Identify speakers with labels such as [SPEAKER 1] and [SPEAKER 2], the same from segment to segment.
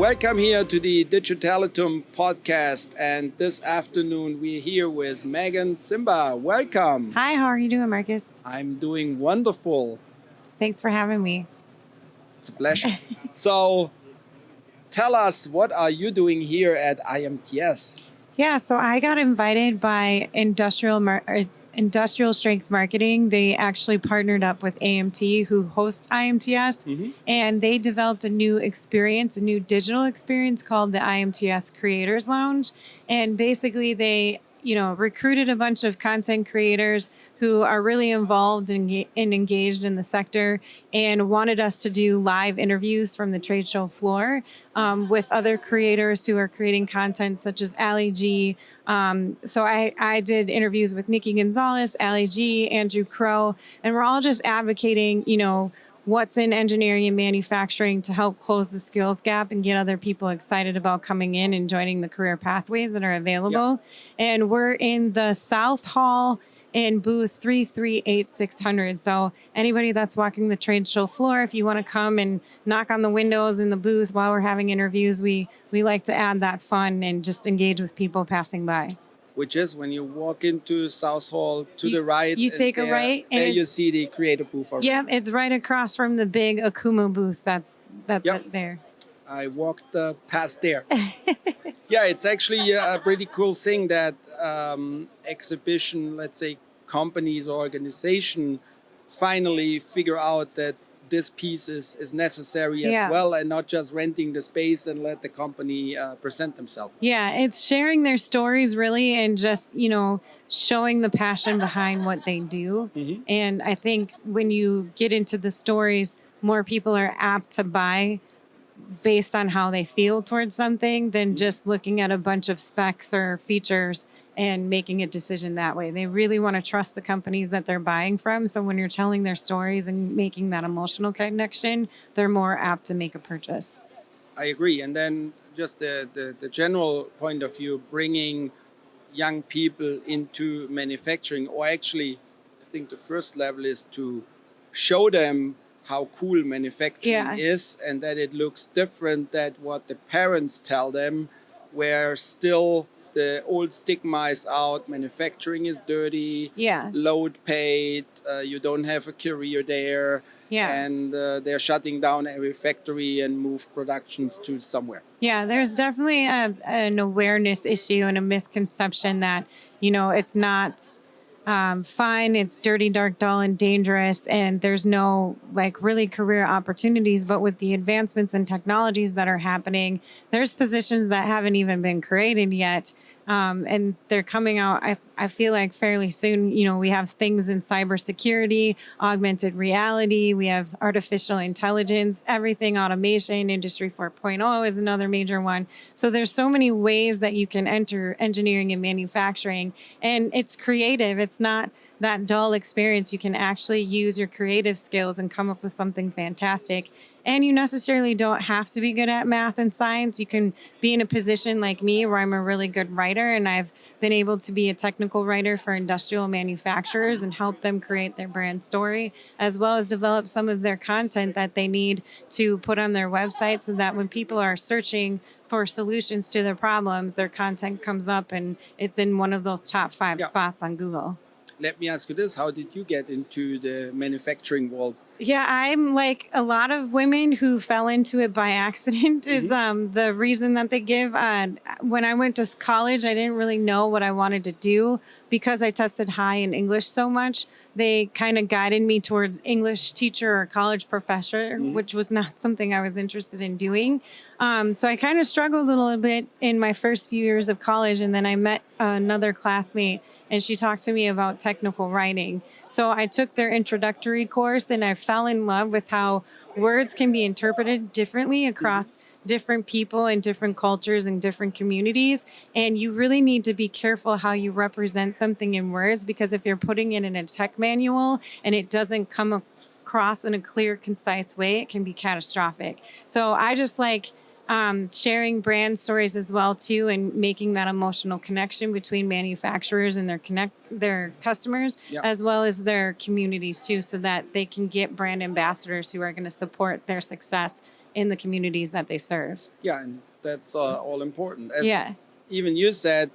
[SPEAKER 1] Welcome here to the DigitalituM podcast, and this afternoon we're here with Meaghan Ziemba. Welcome.
[SPEAKER 2] Hi, how are you doing, Marcus?
[SPEAKER 1] I'm doing wonderful.
[SPEAKER 2] Thanks for having me.
[SPEAKER 1] It's a pleasure. So tell us, what are you doing here at IMTs?
[SPEAKER 2] Yeah, so I got invited by Industrial Strength Marketing. They actually partnered up with AMT, who hosts IMTS, and they developed a new experience, a new digital experience called the IMTS Creators Lounge. And basically they recruited a bunch of content creators who are really involved and engaged in the sector and wanted us to do live interviews from the trade show floor with other creators who are creating content such as Ali G. So I did interviews with Nikki Gonzalez, Ali G, Andrew Crow, and we're all just advocating, what's in engineering and manufacturing to help close the skills gap and get other people excited about coming in and joining the career pathways that are available. Yep. And we're in the South Hall in booth 338-600. So anybody that's walking the trade show floor, if you want to come and knock on the windows in the booth while we're having interviews, we like to add that fun and just engage with people passing by.
[SPEAKER 1] Which is when you walk into South Hall to the right.
[SPEAKER 2] You take a right.
[SPEAKER 1] And there you see the creator booth.
[SPEAKER 2] Yeah, it's right across from the big Akuma booth that's
[SPEAKER 1] yep.
[SPEAKER 2] there.
[SPEAKER 1] I walked past there. Yeah, it's actually a pretty cool thing that exhibition, let's say companies or organization finally figure out that this piece is necessary as well, and not just renting the space and let the company present themselves.
[SPEAKER 2] Yeah, it's sharing their stories really, and just, showing the passion behind what they do. And I think when you get into the stories, more people are apt to buy based on how they feel towards something than just looking at a bunch of specs or features and making a decision that way. They really want to trust the companies that they're buying from. So when you're telling their stories and making that emotional connection, they're more apt to make a purchase.
[SPEAKER 1] I agree. And then just the general point of view, bringing young people into manufacturing, or actually, I think the first level is to show them how cool manufacturing is, and that it looks different than what the parents tell them, where still the old stigma is out. Manufacturing is dirty, low paid, you don't have a career there, and they're shutting down every factory and move productions to somewhere.
[SPEAKER 2] Yeah, there's definitely an awareness issue and a misconception that, it's not fine, it's dirty, dark, dull, and dangerous, and there's no really career opportunities. But with the advancements and technologies that are happening, there's positions that haven't even been created yet, and they're coming out. I feel like fairly soon. We have things in cybersecurity, augmented reality, we have artificial intelligence, everything automation. Industry 4.0 is another major one. So there's so many ways that you can enter engineering and manufacturing, and it's creative. It's not that dull experience. You can actually use your creative skills and come up with something fantastic. And you necessarily don't have to be good at math and science. You can be in a position like me where I'm a really good writer, and I've been able to be a technical writer for industrial manufacturers and help them create their brand story, as well as develop some of their content that they need to put on their website, so that when people are searching for solutions to their problems, their content comes up and it's in one of those top 5 spots on Google.
[SPEAKER 1] Let me ask you this. How did you get into the manufacturing world?
[SPEAKER 2] Yeah, I'm like a lot of women who fell into it by accident is the reason that they give. When I went to college, I didn't really know what I wanted to do because I tested high in English so much. They kind of guided me towards English teacher or college professor, which was not something I was interested in doing. So I kind of struggled a little bit in my first few years of college, and then I met another classmate, and she talked to me about technical writing. So I took their introductory course, and I fell in love with how words can be interpreted differently across different people and different cultures and different communities. And you really need to be careful how you represent something in words, because if you're putting it in a tech manual and it doesn't come across in a clear, concise way, it can be catastrophic. So I just sharing brand stories as well too, and making that emotional connection between manufacturers and their customers,
[SPEAKER 1] Yeah.
[SPEAKER 2] as well as their communities too, so that they can get brand ambassadors who are going to support their success in the communities that they serve.
[SPEAKER 1] Yeah, and that's all important. As
[SPEAKER 2] Yeah.
[SPEAKER 1] even you said,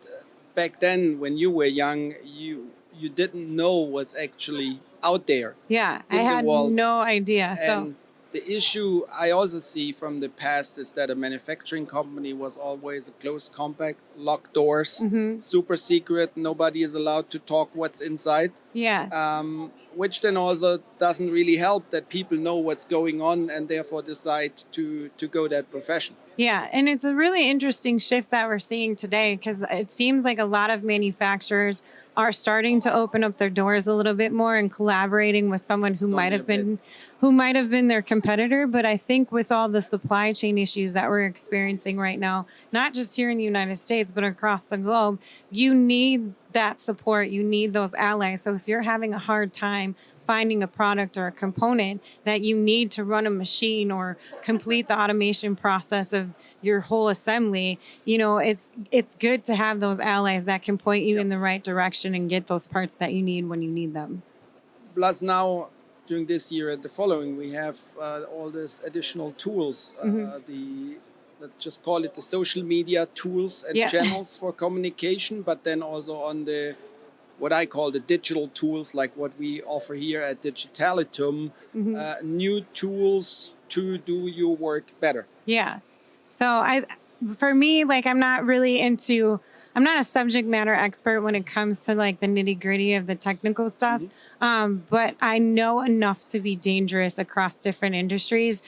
[SPEAKER 1] back then when you were young, you didn't know what's actually out there
[SPEAKER 2] Yeah. I
[SPEAKER 1] in the
[SPEAKER 2] had
[SPEAKER 1] world.
[SPEAKER 2] no idea. So,
[SPEAKER 1] And the issue I also see from the past is that a manufacturing company was always a closed, compact, locked doors,
[SPEAKER 2] mhm.
[SPEAKER 1] super secret. Nobody is allowed to talk what's inside.
[SPEAKER 2] Yeah.
[SPEAKER 1] Which then also doesn't really help that people know what's going on and therefore decide to go that profession.
[SPEAKER 2] Yeah, and it's a really interesting shift that we're seeing today, because it seems like a lot of manufacturers are starting to open up their doors a little bit more and collaborating with someone
[SPEAKER 1] Tell me a bit.
[SPEAKER 2] who might have been their competitor. But I think with all the supply chain issues that we're experiencing right now, not just here in the United States but across the globe, you need that support. You need those allies. So if you're having a hard time finding a product or a component that you need to run a machine or complete the automation process of your whole assembly, it's good to have those allies that can point you in the right direction and get those parts that you need when you need them.
[SPEAKER 1] Plus now, during this year and the following, we have all these additional tools. Let's just call it the social media tools and
[SPEAKER 2] Yeah.
[SPEAKER 1] channels for communication, but then also on the what I call the digital tools, like what we offer here at DigitalituM, new tools to do your work better.
[SPEAKER 2] Yeah. So for me, like, I'm not a subject matter expert when it comes to like the nitty gritty of the technical stuff. But I know enough to be dangerous across different industries,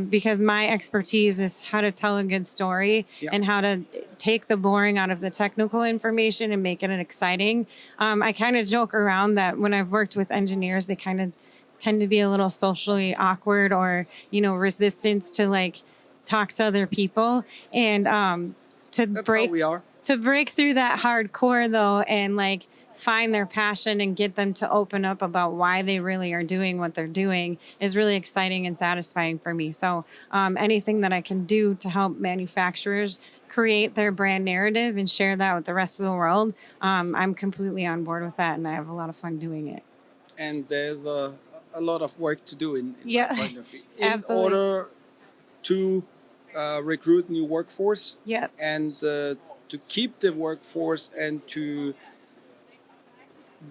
[SPEAKER 2] because my expertise is how to tell a good story and how to take the boring out of the technical information and make it exciting. I kind of joke around that when I've worked with engineers, they kind of tend to be a little socially awkward, or, resistance to like talk to other people. And
[SPEAKER 1] That's how we are.
[SPEAKER 2] to break through that hardcore though, and like find their passion and get them to open up about why they really are doing what they're doing, is really exciting and satisfying for me. So anything that I can do to help manufacturers create their brand narrative and share that with the rest of the world, I'm completely on board with that, and I have a lot of fun doing it.
[SPEAKER 1] And there's a lot of work to do in
[SPEAKER 2] Yeah.
[SPEAKER 1] that point of view. In
[SPEAKER 2] Absolutely.
[SPEAKER 1] order to recruit new workforce
[SPEAKER 2] Yep.
[SPEAKER 1] and to keep the workforce and to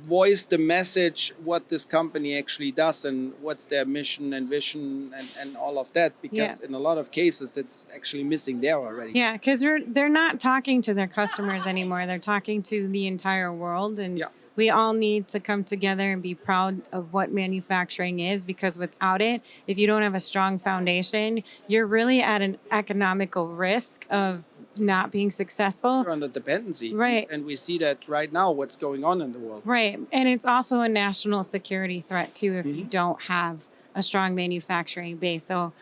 [SPEAKER 1] voice the message what this company actually does and what's their mission and vision and all of that, because in a lot of cases it's actually missing there already.
[SPEAKER 2] Yeah, because they're not talking to their customers anymore. They're talking to the entire world, and we all need to come together and be proud of what manufacturing is, because without it, if you don't have a strong foundation, you're really at an economical risk of not being successful.
[SPEAKER 1] You're under dependency.
[SPEAKER 2] Right.
[SPEAKER 1] And we see that right now, what's going on in the world.
[SPEAKER 2] Right. And it's also a national security threat too if you don't have a strong manufacturing base. So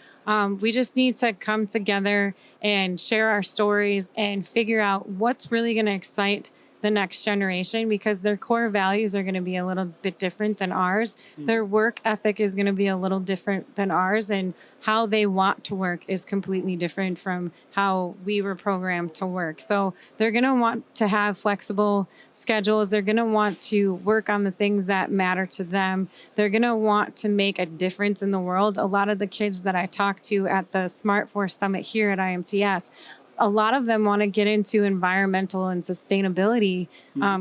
[SPEAKER 2] we just need to come together and share our stories and figure out what's really going to excite the next generation, because their core values are going to be a little bit different than ours. Their work ethic is going to be a little different than ours, and how they want to work is completely different from how we were programmed to work. So they're going to want to have flexible schedules. They're going to want to work on the things that matter to them. They're going to want to make a difference in the world. A lot of the kids that I talked to at the Smart Force Summit here at IMTS, a lot of them want to get into environmental and sustainability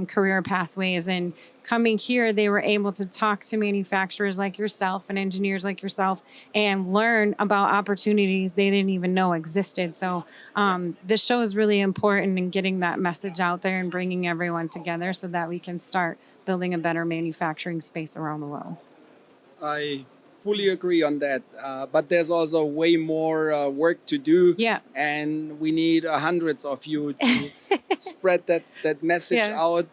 [SPEAKER 2] career pathways. And coming here, they were able to talk to manufacturers like yourself and engineers like yourself and learn about opportunities they didn't even know existed. So this show is really important in getting that message out there and bringing everyone together so that we can start building a better manufacturing space around the world.
[SPEAKER 1] I fully agree on that. But there's also way more work to do.
[SPEAKER 2] Yeah.
[SPEAKER 1] And we need hundreds of you to spread that message out.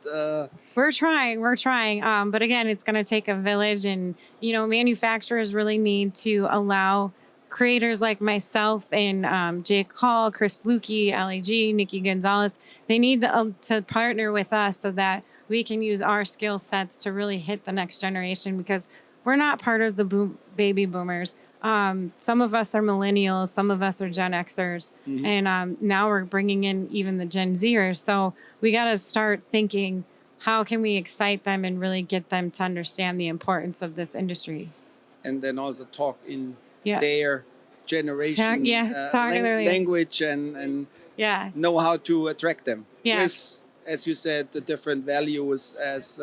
[SPEAKER 2] We're trying. But again, it's going to take a village. And, manufacturers really need to allow creators like myself and Jake Hall, Chris Lukey, LAG, Nikki Gonzalez, they need to partner with us so that we can use our skill sets to really hit the next generation, because we're not part of the baby boomers. Some of us are millennials, some of us are Gen Xers, and now we're bringing in even the Gen Zers. So we got to start thinking, how can we excite them and really get them to understand the importance of this industry?
[SPEAKER 1] And then also talk in
[SPEAKER 2] Yeah.
[SPEAKER 1] their generation
[SPEAKER 2] Talk in their
[SPEAKER 1] language and know how to attract them.
[SPEAKER 2] Yeah.
[SPEAKER 1] With, as you said, the different values as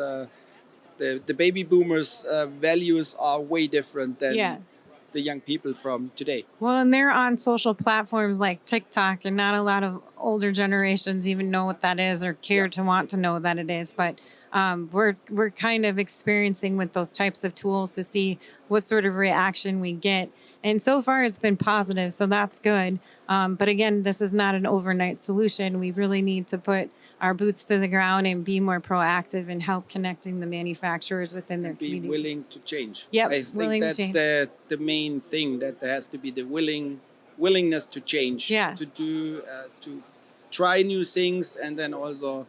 [SPEAKER 1] the baby boomers values are way different than the young people from today.
[SPEAKER 2] Well, and they're on social platforms like TikTok, and not a lot of older generations even know what that is or care to want to know that it is. But we're kind of experiencing with those types of tools to see what sort of reaction we get. And so far, it's been positive, so that's good. But again, this is not an overnight solution. We really need to put our boots to the ground and be more proactive and help connecting the manufacturers within their community.
[SPEAKER 1] Be willing to change.
[SPEAKER 2] Yep,
[SPEAKER 1] I think that's the main thing, that there has to be the willingness to change, to do, to try new things, and then also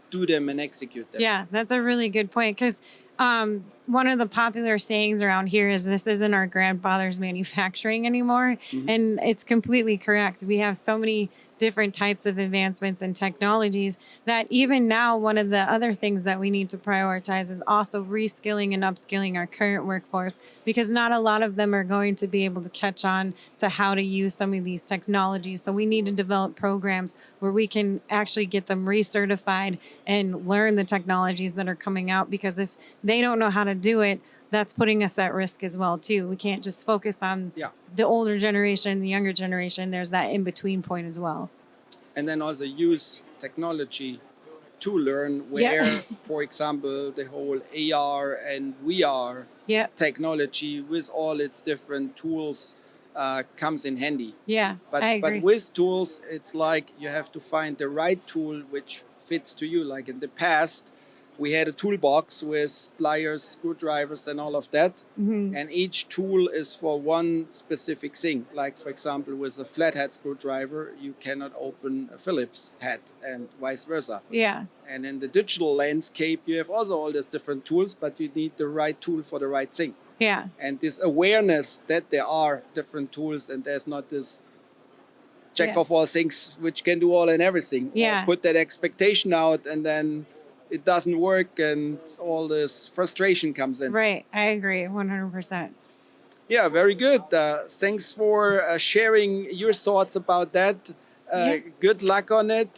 [SPEAKER 1] do them and execute them.
[SPEAKER 2] Yeah, that's a really good point, because one of the popular sayings around here is, this isn't our grandfather's manufacturing anymore. And it's completely correct. We have so many different types of advancements and technologies that even now, one of the other things that we need to prioritize is also reskilling and upskilling our current workforce, because not a lot of them are going to be able to catch on to how to use some of these technologies. So we need to develop programs where we can actually get them recertified and learn the technologies that are coming out, because if they don't know how to do it, that's putting us at risk as well too. We can't just focus on the older generation, the younger generation. There's that in-between point as well.
[SPEAKER 1] And then also use technology to learn where, for example, the whole AR and VR technology with all its different tools comes in handy.
[SPEAKER 2] I agree.
[SPEAKER 1] But with tools, it's like you have to find the right tool which fits to you. Like in the past, we had a toolbox with pliers, screwdrivers, and all of that. And each tool is for one specific thing. Like, for example, with a flathead screwdriver, you cannot open a Phillips head, and vice versa. And in the digital landscape, you have also all these different tools, but you need the right tool for the right thing. And this awareness that there are different tools, and there's not this jack of all things which can do all and everything. Or put that expectation out, and then it doesn't work, and all this frustration comes in.
[SPEAKER 2] Right. I agree 100%.
[SPEAKER 1] Yeah, very good. Thanks for sharing your thoughts about that. Good luck on it.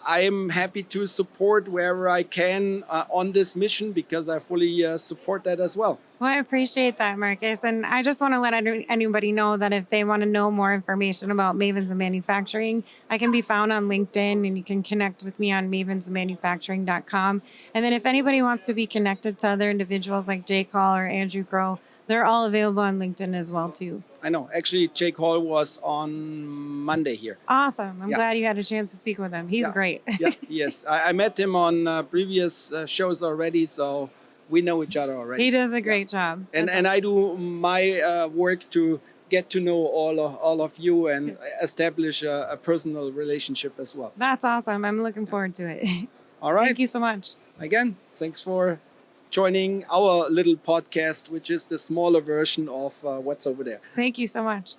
[SPEAKER 1] I am happy to support wherever I can on this mission, because I fully support that as well.
[SPEAKER 2] Well, I appreciate that, Marcus. And I just want to let anybody know that if they want to know more information about Mavens of Manufacturing, I can be found on LinkedIn, and you can connect with me on mavensofmanufacturing.com. And then if anybody wants to be connected to other individuals like Jake Hall or Andrew Crow, they're all available on LinkedIn as well, too.
[SPEAKER 1] I know. Actually, Jake Hall was on Monday here.
[SPEAKER 2] Awesome. I'm glad you had a chance to speak with him. He's great.
[SPEAKER 1] Yes. I met him on previous shows already, so we know each other already.
[SPEAKER 2] He does a great job.
[SPEAKER 1] And I do my work to get to know all of you and establish a personal relationship as well.
[SPEAKER 2] That's awesome. I'm looking forward to it.
[SPEAKER 1] All right.
[SPEAKER 2] Thank you so much.
[SPEAKER 1] Again, thanks for joining our little podcast, which is the smaller version of What's Over There.
[SPEAKER 2] Thank you so much.